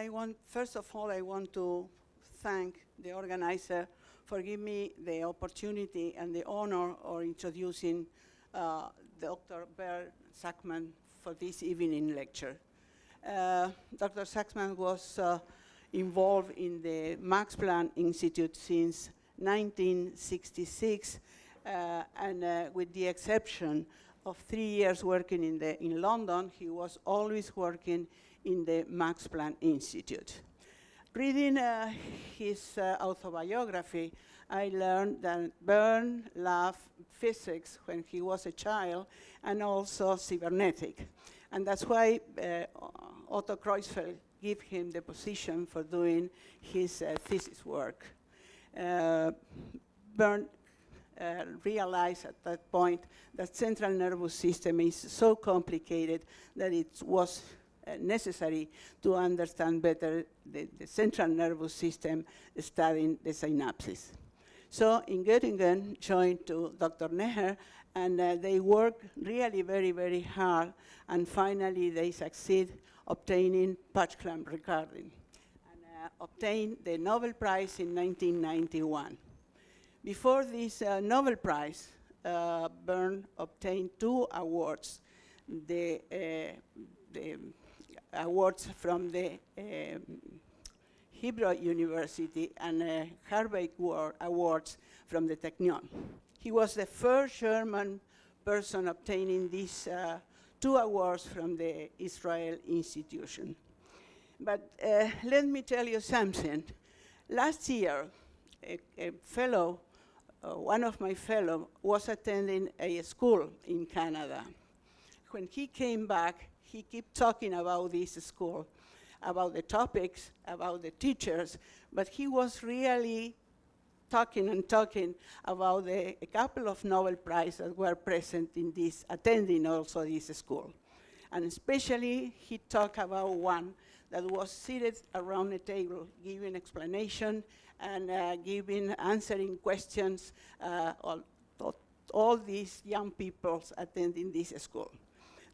Well, first of all, I want to thank the organizer for giving me the opportunity and the honor of introducing Dr. Bert Sakmann for this evening lecture. Dr. Sakmann was involved in the Max Planck Institute since 1966, and with the exception of 3 years working in London, he was always working in the Max Planck Institute. Reading his autobiography, I learned that Bert loved physics when he was a child, and also cybernetic. And that's why Otto Kreuzfeld gave him the position for doing his thesis work. Bert realized at that point that central nervous system is so complicated that it was necessary to understand better the central nervous system, studying the synapses. So in Göttingen, joined to Dr. Neher, and they worked really very, very hard, and finally they succeed obtaining patch clamp recording, and obtained the Nobel Prize in 1991. Before this Nobel Prize, Bert obtained 2 awards. The awards from the Hebrew University and Harvard Awards from the Technion. He was the first German person obtaining these 2 awards from the Israel institution. But let me tell you something. Last year, a fellow, one of my fellows, was attending a school in Canada. When he came back, he kept talking about this school, about the topics, about the teachers, but he was really talking and talking about a couple of Nobel Prizes that were present in this, attending also this school. And especially, he talked about one that was seated around a table, giving explanation and answering questions, all these young people attending this school.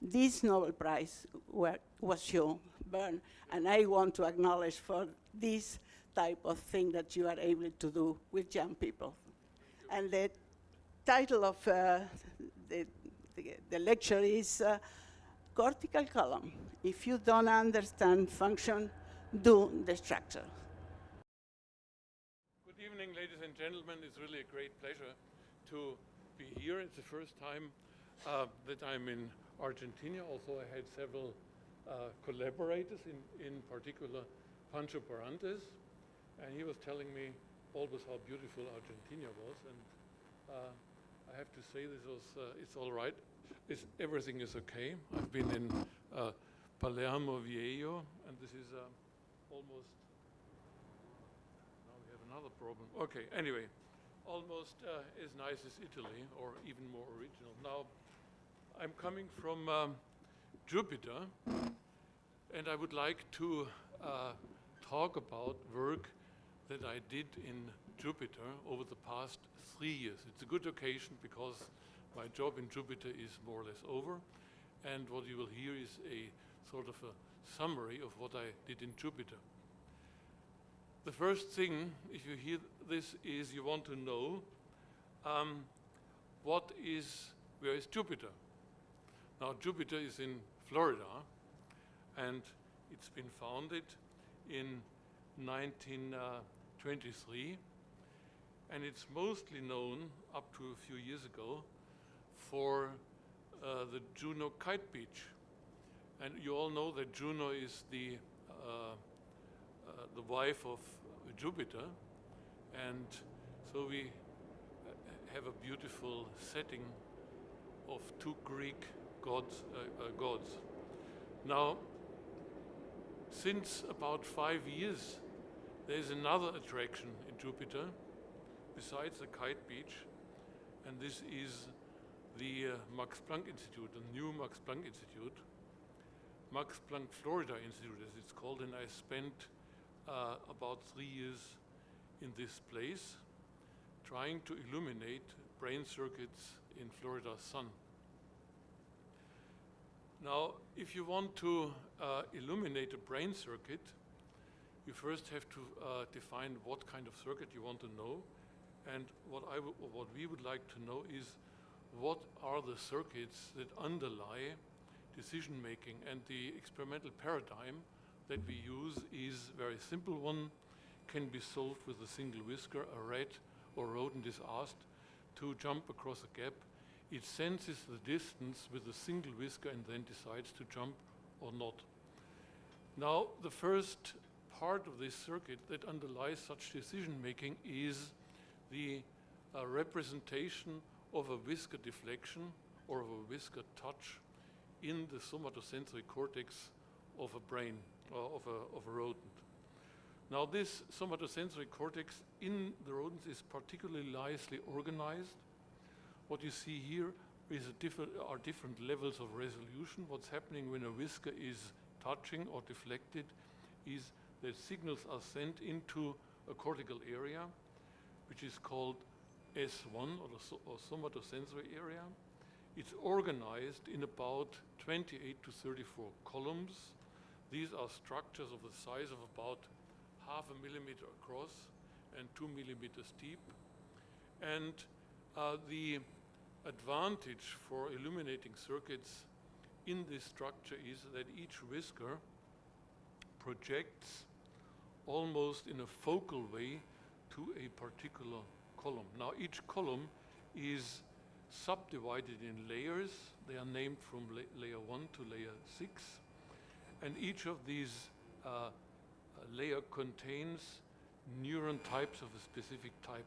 This Nobel Prize was you, Bert, and I want to acknowledge for this type of thing that you are able to do with young people. And the title of the lecture is Cortical Column. If you don't understand function, do the structure. Good evening, ladies and gentlemen. It's really a great pleasure to be here. It's the first time that I'm in Argentina. Also, I had several collaborators, in particular Pancho Parantes, and he was telling me always how beautiful Argentina was, and I have to say this was, it's all right. Everything is okay. I've been in Palermo Viejo, and this is almost, now we have another problem. Okay, anyway, almost as nice as Italy, or even more original. Now, I'm coming from Jupiter, and I would like to talk about work that I did in Jupiter over the past 3 years. It's a good occasion because my job in Jupiter is more or less over, and what you will hear is a sort of a summary of what I did in Jupiter. The first thing, if you hear this, is you want to know where is Jupiter? Now, Jupiter is in Florida, and it's been founded in 1923, and it's mostly known up to a few years ago for the Juno kite beach. And you all know that Juno is the wife of Jupiter, and so we have a beautiful setting of 2 Greek gods. Now, since about 5 years, there is another attraction in Jupiter besides the kite beach, and this is the Max Planck Institute, the new Max Planck Institute, Max Planck Florida Institute as it's called, and I spent about 3 years in this place trying to illuminate brain circuits in Florida's sun. Now, if you want to illuminate a brain circuit, you first have to define what kind of circuit you want to know. And what we would like to know is what are the circuits that underlie decision making. And the experimental paradigm that we use is a very simple one, can be solved with a single whisker. A rat or rodent is asked to jump across a gap. It senses the distance with a single whisker and then decides to jump or not. Now, the first part of this circuit that underlies such decision making is the representation of a whisker deflection or of a whisker touch in the somatosensory cortex of a brain, of a rodent. Now, this somatosensory cortex in the rodents is particularly nicely organized. What you see here is are different levels of resolution. What's happening when a whisker is touching or deflected is that signals are sent into a cortical area, which is called S1 or somatosensory area. It's organized in about 28 to 34 columns. These are structures of the size of about 0.5 millimeter across and 2 millimeters deep. And the advantage for illuminating circuits in this structure is that each whisker projects almost in a focal way to a particular column. Now, each column is subdivided in layers. They are named from layer 1 to layer 6. And each of these layer contains neuron types of a specific type.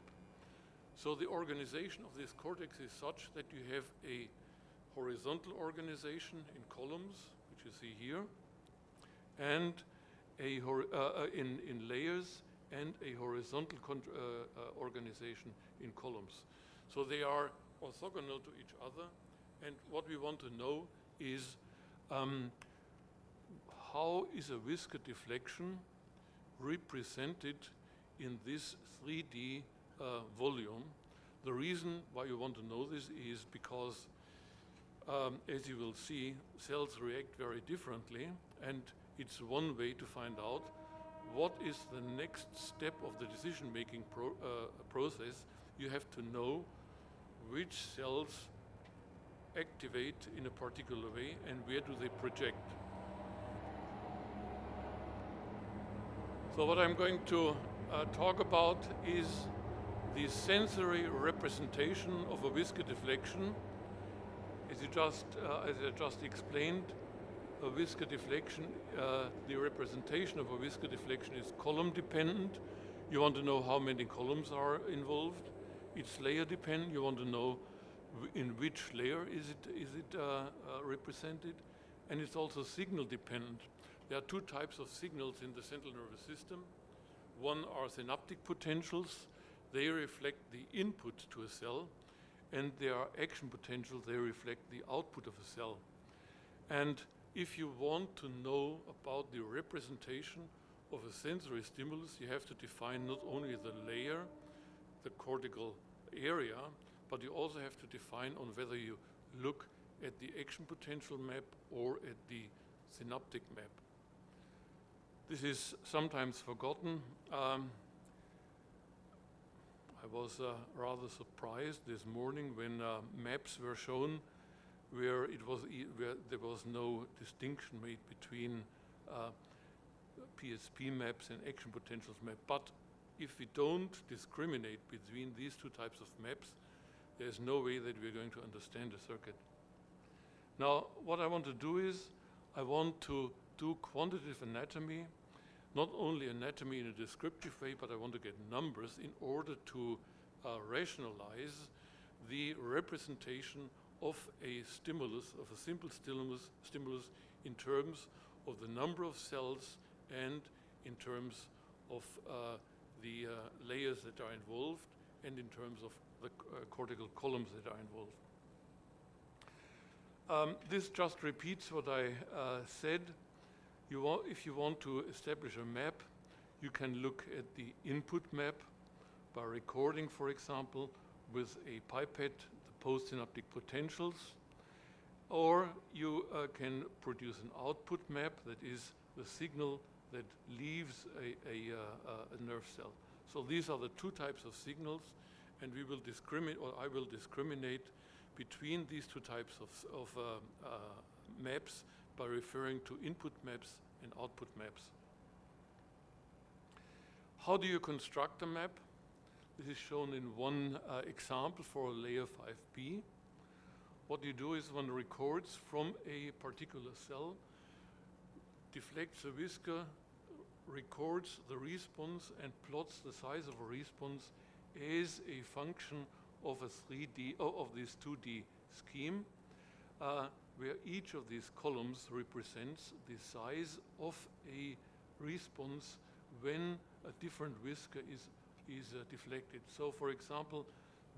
So the organization of this cortex is such that you have a horizontal organization in columns, which you see here, and in layers, and a horizontal organization in columns. So they are orthogonal to each other. And what we want to know is how is a whisker deflection represented in this 3D volume. The reason why you want to know this is because, as you will see, cells react very differently, and it's one way to find out what is the next step of the decision-making process. You have to know which cells activate in a particular way and where do they project. So what I'm going to talk about is the sensory representation of a whisker deflection. As I just explained, a whisker deflection, the representation of a whisker deflection is column dependent. You want to know how many columns are involved. It's layer dependent. You want to know in which layer is it represented. And it's also signal dependent. There are two types of signals in the central nervous system. One are synaptic potentials. They reflect the input to a cell. And there are action potentials. They reflect the output of a cell. And if you want to know about the representation of a sensory stimulus, you have to define not only the layer, the cortical area, but you also have to define on whether you look at the action potential map or at the synaptic map. This is sometimes forgotten. I was rather surprised this morning when maps were shown where there was no distinction made between PSP maps and action potentials map. But if we don't discriminate between these two types of maps, there's no way that we're going to understand the circuit. Now, what I want to do is I want to do quantitative anatomy, not only anatomy in a descriptive way, but I want to get numbers in order to rationalize the representation of a stimulus, of a simple stimulus in terms of the number of cells and in terms of the layers that are involved and in terms of the cortical columns that are involved. This just repeats what I said. If you want to establish a map, you can look at the input map by recording, for example, with a pipette, the postsynaptic potentials. or you can produce an output map, that is the signal that leaves a nerve cell. So these are the two types of signals, and we will discriminate, or I will discriminate between these two types of maps by referring to input maps and output maps. How do you construct a map? This is shown in one example for layer 5B. What you do is one records from a particular cell, deflects a whisker, records the response, and plots the size of a response as a function of a 3D, of this 2D scheme, where each of these columns represents the size of a response when a different whisker is deflected. So, for example,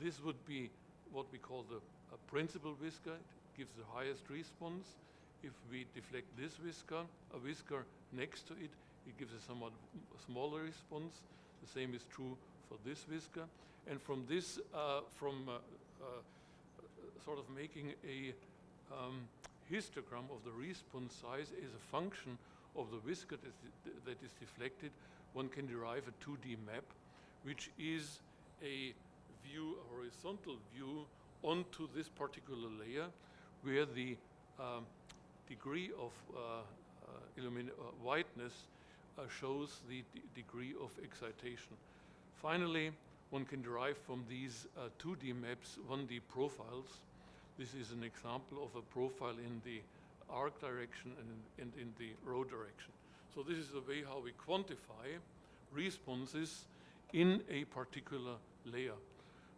this would be what we call the principal whisker. It gives the highest response. If we deflect this whisker, a whisker next to it, it gives a somewhat smaller response. The same is true for this whisker. And from this, sort of making a histogram of the response size as a function of the whisker that is deflected, one can derive a 2D map, which is a view, a horizontal view onto this particular layer, where the degree of whiteness shows the degree of excitation. Finally, one can derive from these 2D maps 1D profiles. This is an example of a profile in the arc direction and in the row direction. So this is the way how we quantify responses in a particular layer.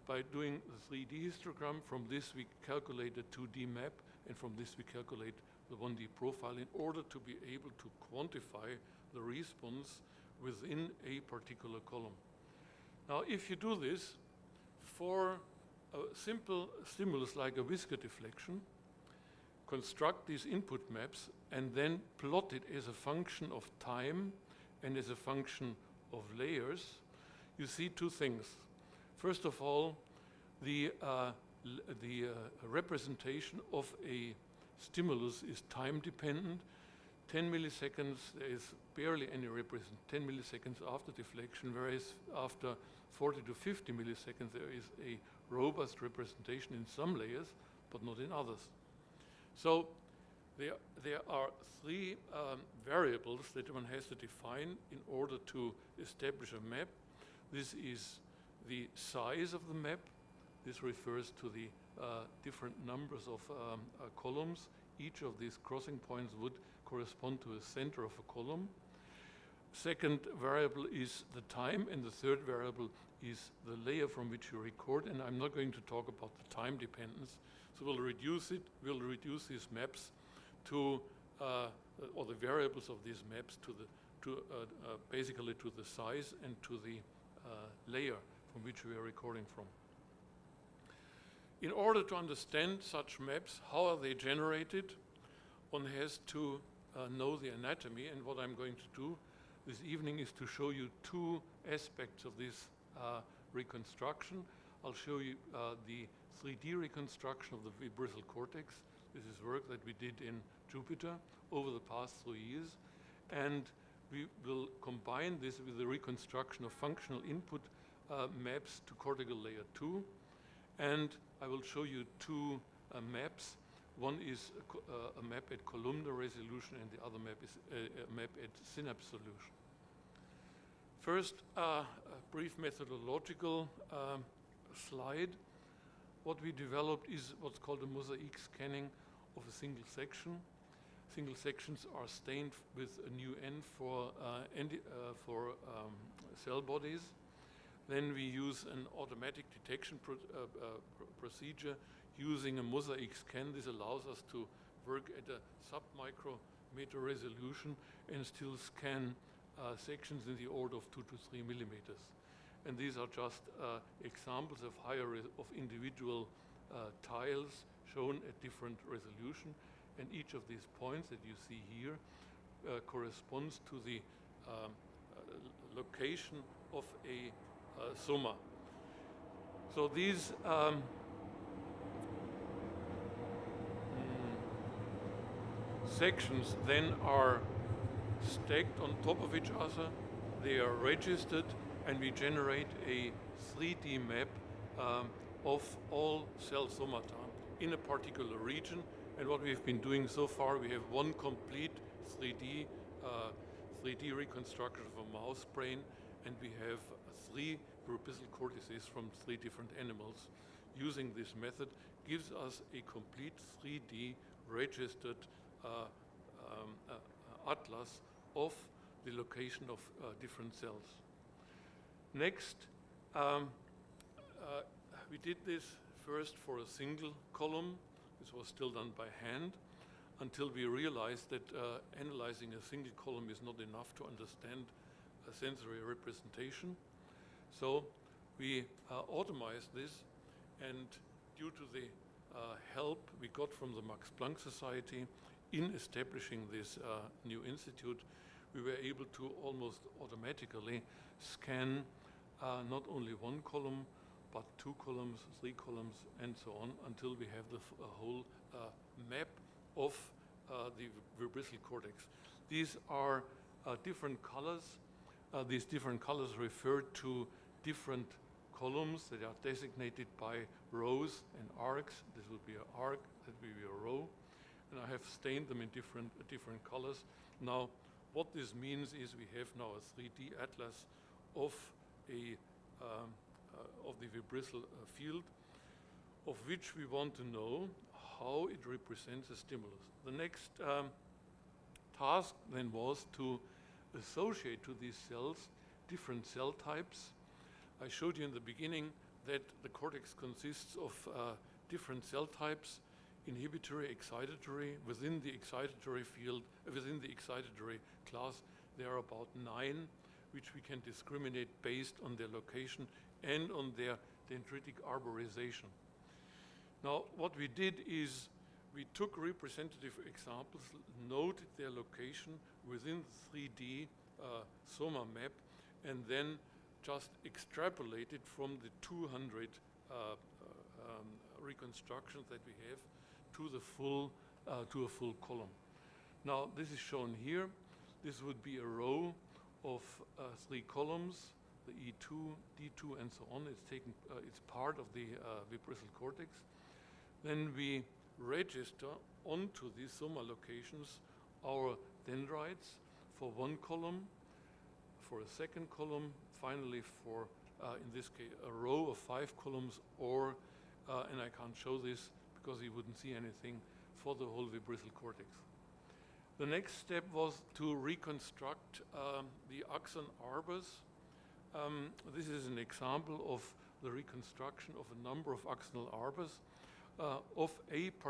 By doing the 3D histogram, from this we calculate a 2D map, and from this we calculate the 1D profile in order to be able to quantify the response within a particular column. Now, if you do this for a simple stimulus like a whisker deflection, construct these input maps, and then plot it as a function of time and as a function of layers, you see two things. First of all, the representation of a stimulus is time dependent. 10 milliseconds, there is barely any 10 milliseconds after deflection, whereas after 40 to 50 milliseconds, there is a robust representation in some layers, but not in others. So there are three variables that one has to define in order to establish a map. This is the size of the map. This refers to the different numbers of columns. Each of these crossing points would correspond to a center of a column. Second variable is the time, and the third variable is the layer from which you record, and I'm not going to talk about the time dependence. So we'll reduce it, we'll reduce these maps to, or the variables of these maps basically to the size and to the layer from which we are recording from. In order to understand such maps, how are they generated, one has to know the anatomy, and what I'm going to do this evening is to show you two aspects of this reconstruction. I'll show you the 3D reconstruction of the vibrisal cortex. This is work that we did in Jupiter over the past 3 years, and we will combine this with the reconstruction of functional input maps to cortical layer 2, and I will show you two maps. One is a map at columnar resolution, and the other map is a map at synapse solution. First, a brief methodological slide. What we developed is what's called a mosaic scanning of a single section. Single sections are stained with a new N for cell bodies. Then we use an automatic detection procedure using a mosaic scan. This allows us to work at a sub-micrometer resolution and still scan sections in the order of 2 to 3 millimeters. And these are just examples of of individual tiles shown at different resolution. And each of these points that you see here corresponds to the location of a soma. So these sections then are stacked on top of each other, they are registered, and we generate a 3D map of all cell somata in a particular region. And what we've been doing so far, we have one complete 3D reconstruction of a mouse brain, and we have 3 vertical cortices from 3 different animals. Using this method gives us a complete 3D registered atlas of the location of different cells. Next, we did this first for a single column. This was still done by hand until we realized that analyzing a single column is not enough to understand a sensory representation. So we automized this, and due to the help we got from the Max Planck Society in establishing this new institute, we were able to almost automatically scan not only one column, but 2 columns, 3 columns, and so on, until we have the whole map of the vertical cortex. These are different colors. These different colors refer to different columns that are designated by rows and arcs. This would be an arc, that would be a row. And I have stained them in different colors. Now, what this means is we have now a 3D atlas of the vibrissal field, of which we want to know how it represents a stimulus. The next task then was to associate to these cells different cell types. I showed you in the beginning that the cortex consists of different cell types: inhibitory, excitatory. Within the excitatory field, within the excitatory class, there are about 9, which we can discriminate based on their location and on their dendritic arborization. Now, what we did is we took representative examples, noted their location within the 3D soma map, and then just extrapolated from the 200 reconstructions that we have to a full column. Now, this is shown here. This would be a row of 3 columns, the E2, D2, and so on. It's part of the vibrissal cortex. Then we register onto these soma locations our dendrites for 1 column, for a 2nd column, finally for, in this case, a row of 5 columns, or, and I can't show this because you wouldn't see anything, for the whole vibrissal cortex. The next step was to reconstruct the axon arbors. This is an example of the reconstruction of a number of axonal arbors of a particular